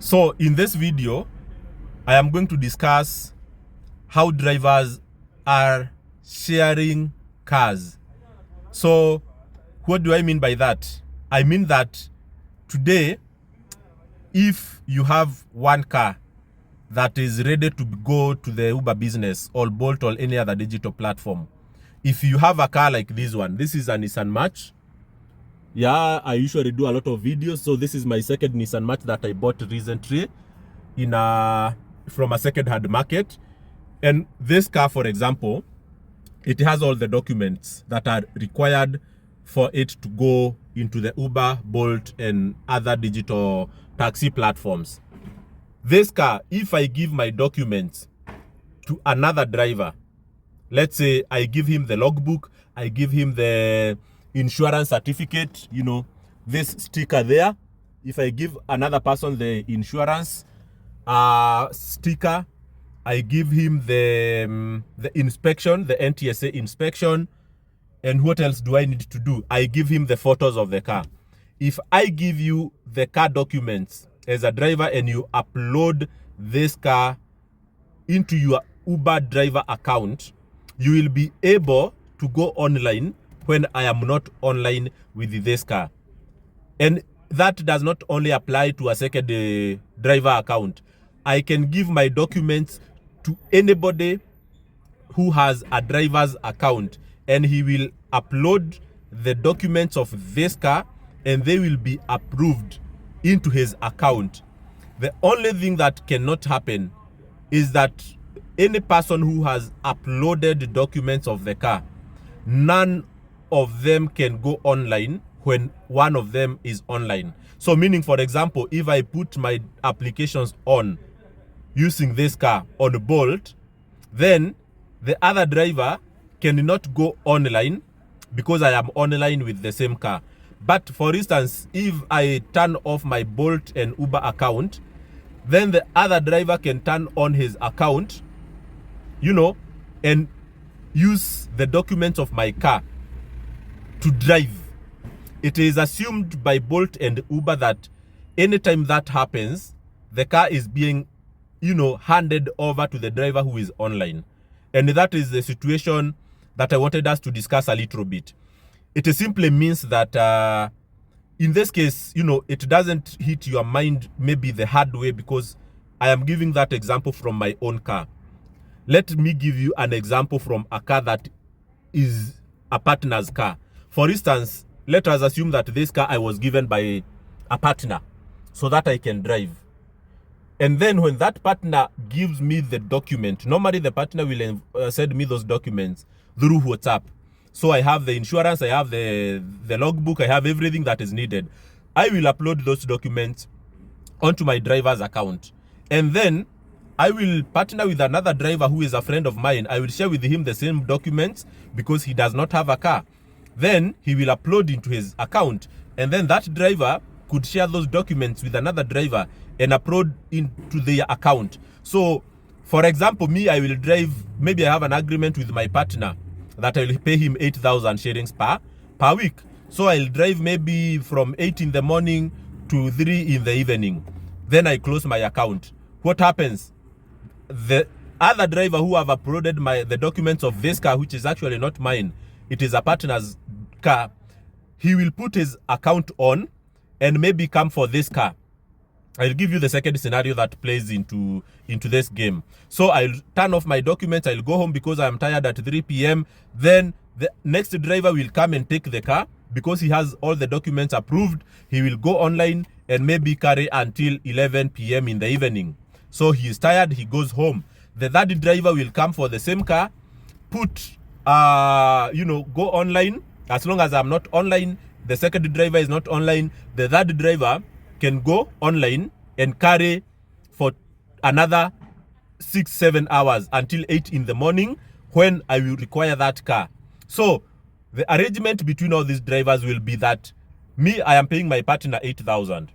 So in this video, I am going to discuss how drivers are sharing cars. So what do I mean by that? I mean that today, if you have one car that is ready to go to the Uber business or Bolt or any other digital platform, if you have a car like this one, this is a Nissan March. Yeah, I usually do a lot of videos. So this is my second Nissan March that I bought recently from a second-hand market. And this car, for example, it has all the documents that are required for it to go into the Uber, Bolt, and other digital taxi platforms. This car, if I give my documents to another driver, let's say I give him the logbook, I give him the insurance certificate, you know, this sticker there. If I give another person the insurance sticker, I give him the inspection, the NTSA inspection, and what else do I need to do? I give him the photos of the car. If I give you the car documents as a driver and you upload this car into your Uber driver account, you will be able to go online when I am not online with this car. And that does not only apply to a second driver account. I can give my documents to anybody who has a driver's account, and he will upload the documents of this car and they will be approved into his account. The only thing that cannot happen is that any person who has uploaded the documents of the car, none of them can go online when one of them is online. So meaning, for example, if I put my applications on using this car on Bolt, then the other driver cannot go online because I am online with the same car. But for instance, if I turn off my Bolt and Uber account, then the other driver can turn on his account, you know, and use the documents of my car to drive. It is assumed by Bolt and Uber that anytime that happens, the car is being, you know, handed over to the driver who is online. And that is the situation that I wanted us to discuss a little bit. It simply means that in this case, you know, it doesn't hit your mind maybe the hard way, because I am giving that example from my own car. Let me give you an example from a car that is a partner's car. For instance, let us assume that this car I was given by a partner so that I can drive. And then when that partner gives me the document, normally the partner will send me those documents through WhatsApp. So I have the insurance, I have the logbook, I have everything that is needed. I will upload those documents onto my driver's account. And then I will partner with another driver who is a friend of mine. I will share with him the same documents because he does not have a car. Then he will upload into his account. And then that driver could share those documents with another driver and upload into their account. So, for example, me, I will drive, maybe I have an agreement with my partner that I will pay him 8,000 shillings per week. So I'll drive maybe from 8 in the morning to 3 in the evening. Then I close my account. What happens? The other driver who have uploaded the documents of this car, which is actually not mine, it is a partner's car, he will put his account on and maybe come for this car. I'll give you the second scenario that plays into this game. So I'll turn off my documents, I'll go home because I'm tired at 3 p.m. Then the next driver will come and take the car because he has all the documents approved. He will go online and maybe carry until 11 p.m. in the evening. So he is tired, he goes home. The third driver will come for the same car, put, you know, go online. As long as I'm not online, the second driver is not online, the third driver can go online and carry for another 6-7 hours until 8 in the morning when I will require that car. So the arrangement between all these drivers will be that me, I am paying my partner 8,000.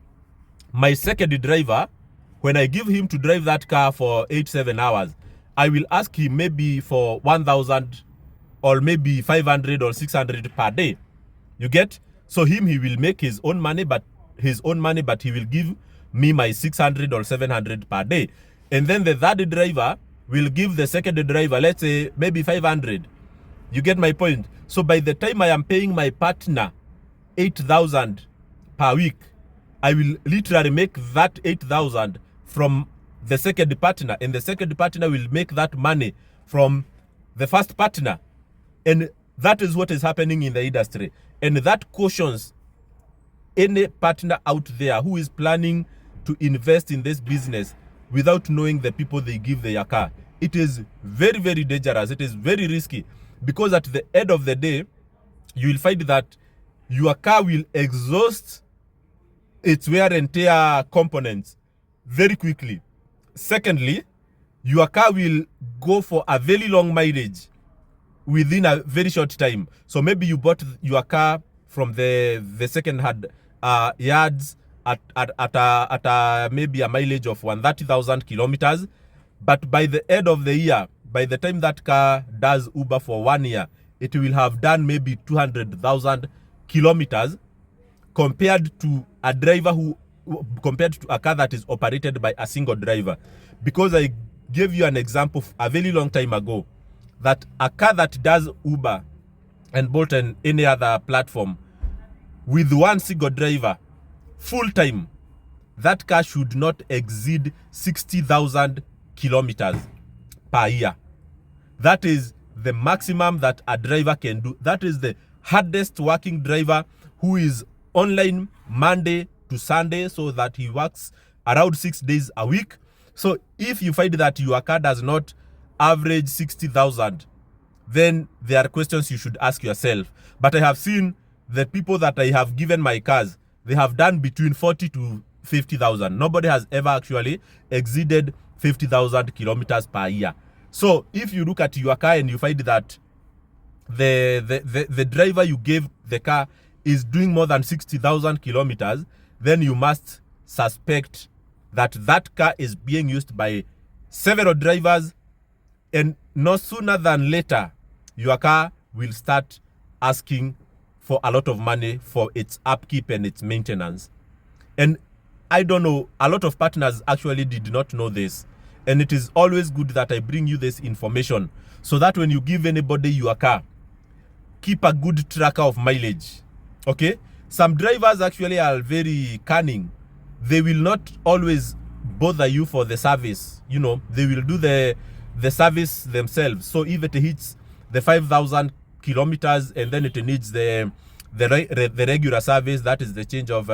My second driver, when I give him to drive that car for 8-7 hours, I will ask him maybe for 1,000 or maybe 500 or 600 per day. You get? So he will make his own money, but he will give me my 600 or 700 per day. And then the third driver will give the second driver, let's say maybe 500. You get my point? So by the time I am paying my partner 8,000 per week, I will literally make that 8,000 from the second partner, and the second partner will make that money from the first partner. And that is what is happening in the industry. And that cautions any partner out there who is planning to invest in this business without knowing the people they give their car. It is very, very dangerous. It is very risky, because at the end of the day, you will find that your car will exhaust its wear and tear components very quickly. Secondly, your car will go for a very long mileage within a very short time. So maybe you bought your car from the second-hand yards at maybe a mileage of 130,000 kilometers. But by the end of the year, by the time that car does Uber for 1 year, it will have done maybe 200,000 kilometers, compared to a car that is operated by a single driver. Because I gave you an example a very long time ago that a car that does Uber and Bolt and any other platform with one single driver full time, that car should not exceed 60,000 kilometers per year. That is the maximum that a driver can do. That is the hardest working driver, who is online Monday to Sunday, so that he works around 6 days a week. So if you find that your car does not average 60,000, then there are questions you should ask yourself. But I have seen the people that I have given my cars, they have done between 40 to 50,000. Nobody has ever actually exceeded 50,000 kilometers per year. So if you look at your car and you find that the driver you gave the car is doing more than 60,000 kilometers, then you must suspect that that car is being used by several drivers, and no sooner than later, your car will start asking for a lot of money for its upkeep and its maintenance. And I don't know, a lot of partners actually did not know this. And it is always good that I bring you this information, so that when you give anybody your car, keep a good tracker of mileage. Okay? Some drivers actually are very cunning. They will not always bother you for the service. You know, they will do the service themselves. So if it hits the 5,000 kilometers and then it needs the regular service, that is the change of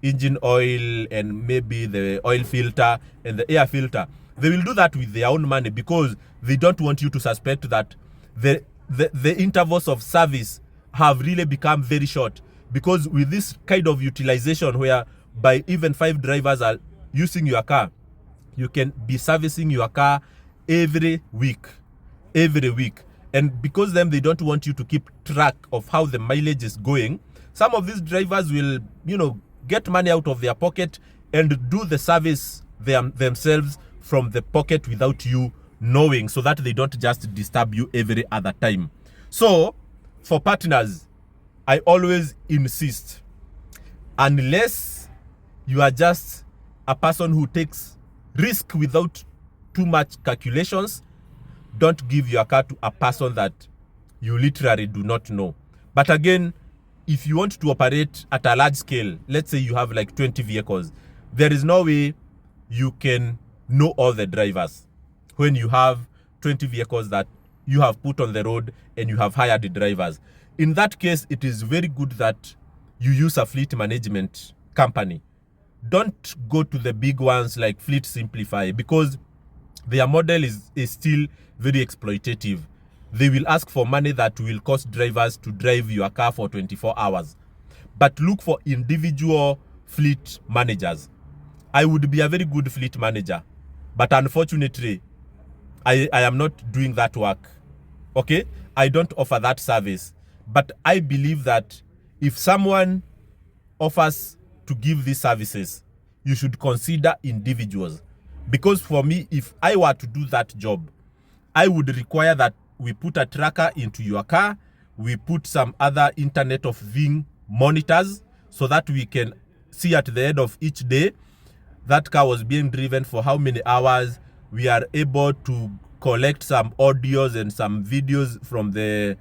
engine oil and maybe the oil filter and the air filter, they will do that with their own money, because they don't want you to suspect that the intervals of service have really become very short. Because with this kind of utilization, where by even 5 drivers are using your car, you can be servicing your car every week. And because then they don't want you to keep track of how the mileage is going, some of these drivers will, get money out of their pocket and do the service themselves from the pocket without you knowing, so that they don't just disturb you every other time. So for partners, I always insist, unless you are just a person who takes risk without too much calculations, don't give your car to a person that you literally do not know. But again, if you want to operate at a large scale, let's say you have like 20 vehicles, there is no way you can know all the drivers when you have 20 vehicles that you have put on the road and you have hired the drivers. In that case, it is very good that you use a fleet management company. Don't go to the big ones like Fleet Simplify, because their model is still very exploitative. They will ask for money that will cost drivers to drive your car for 24 hours. But look for individual fleet managers. I would be a very good fleet manager, but unfortunately, I am not doing that work. Okay? I don't offer that service. But I believe that if someone offers to give these services, you should consider individuals. Because for me, if I were to do that job, I would require that we put a tracker into your car, we put some other Internet of Things monitors, so that we can see at the end of each day that car was being driven for how many hours. We are able to collect some audios and some videos from the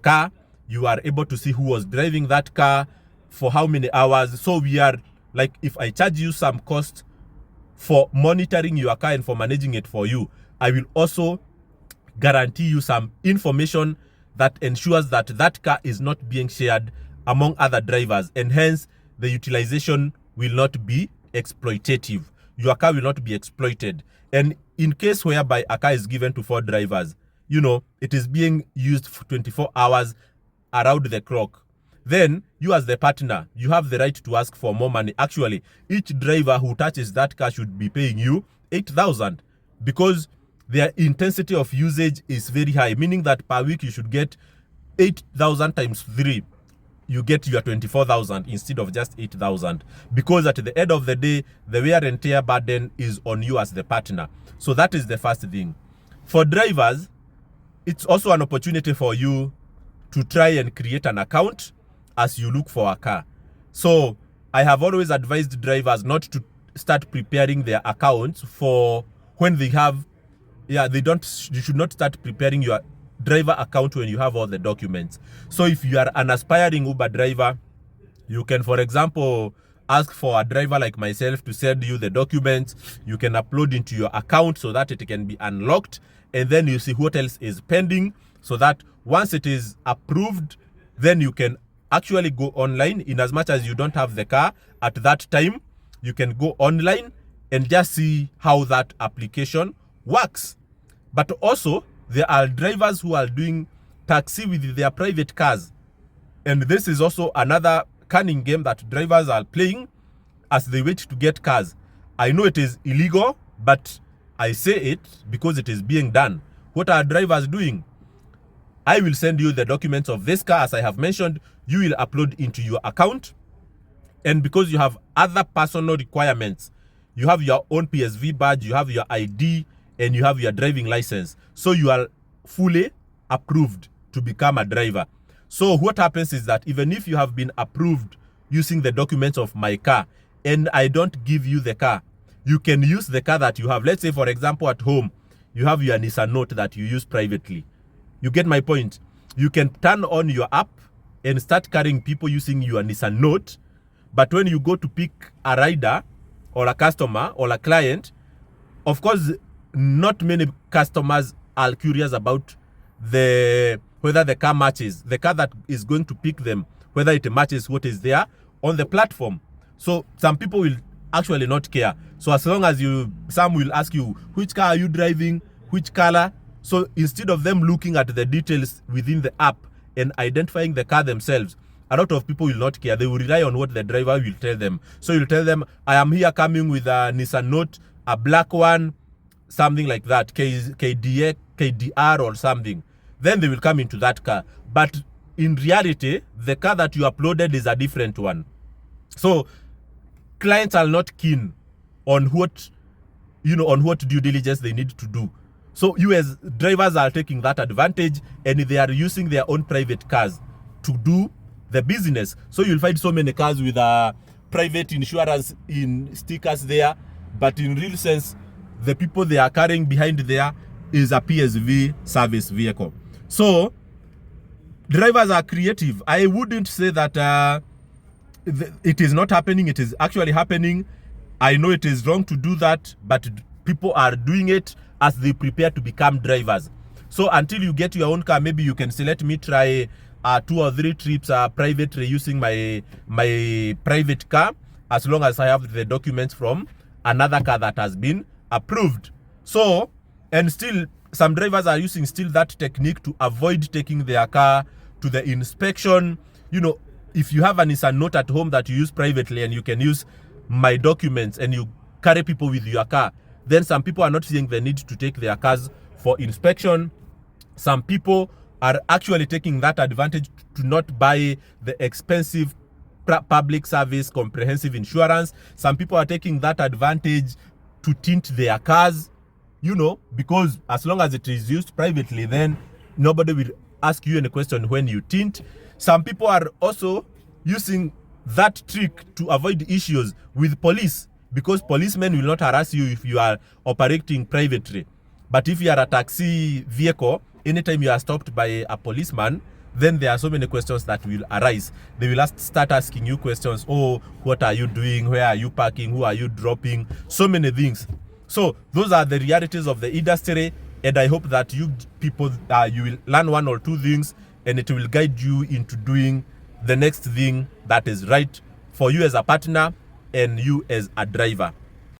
car. You are able to see who was driving that car for how many hours. So we are like, if I charge you some cost for monitoring your car and for managing it for you, I will also guarantee you some information that ensures that that car is not being shared among other drivers, and hence the utilization will not be exploitative. Your car will not be exploited. And in case whereby a car is given to 4 drivers, you know, it is being used for 24 hours around the clock, then you as the partner, you have the right to ask for more money. Actually, each driver who touches that car should be paying you 8,000, because their intensity of usage is very high, meaning that per week you should get 8,000 times 3. You get your 24,000 instead of just 8,000, because at the end of the day, the wear and tear burden is on you as the partner. So that is the first thing. For drivers, it's also an opportunity for you to try and create an account as you look for a car. So I have always advised drivers not to start preparing their accounts for when they have, you should not start preparing your driver account when you have all the documents. So if you are an aspiring Uber driver, you can, for example, ask for a driver like myself to send you the documents. You can upload into your account so that it can be unlocked, and then you see what else is pending, so that once it is approved, then you can actually go online. In as much as you don't have the car at that time, you can go online and just see how that application works. But also, there are drivers who are doing taxi with their private cars. And this is also another cunning game that drivers are playing as they wait to get cars. I know it is illegal, but I say it because it is being done. What are drivers doing? I will send you the documents of this car, as I have mentioned. You will upload into your account. And because you have other personal requirements, you have your own PSV badge, you have your ID, and you have your driving license. So you are fully approved to become a driver. So what happens is that even if you have been approved using the documents of my car and I don't give you the car, you can use the car that you have. Let's say, for example, at home, you have your Nissan Note that you use privately. You get my point? You can turn on your app and start carrying people using your Nissan Note. But when you go to pick a rider or a customer or a client, of course, not many customers are curious about whether the car matches, the car that is going to pick them, whether it matches what is there on the platform. So some people will actually not care. So as long as some will ask you, which car are you driving, which color? So instead of them looking at the details within the app and identifying the car themselves, a lot of people will not care. They will rely on what the driver will tell them. So you'll tell them, I am here coming with a Nissan Note, a black one, something like that, KDR or something. Then they will come into that car. But in reality, the car that you uploaded is a different one. So clients are not keen on what due diligence they need to do. So you as drivers are taking that advantage, and they are using their own private cars to do the business. So you'll find so many cars with private insurance in stickers there, but in real sense, the people they are carrying behind there is a PSV service vehicle. So drivers are creative. I wouldn't say that it is not happening. It is actually happening. I know it is wrong to do that, but people are doing it as they prepare to become drivers. So until you get your own car, maybe you can say, let me try 2 or 3 trips privately using my private car, as long as I have the documents from another car that has been approved. So, and still some drivers are using still that technique to avoid taking their car to the inspection. You know, if you have a Nissan Note at home that you use privately and you can use my documents and you carry people with your car, then some people are not seeing the need to take their cars for inspection. Some people are actually taking that advantage to not buy the expensive public service comprehensive insurance. Some people are taking that advantage to tint their cars, you know, because as long as it is used privately, then nobody will ask you any question when you tint. Some people are also using that trick to avoid issues with police, because policemen will not harass you if you are operating privately. But if you are a taxi vehicle, anytime you are stopped by a policeman, then there are so many questions that will arise. They will start asking you questions. Oh, what are you doing? Where are you parking? Who are you dropping? So many things. So those are the realities of the industry, and I hope that you people, you will learn one or two things, and it will guide you into doing the next thing that is right for you as a partner and you as a driver.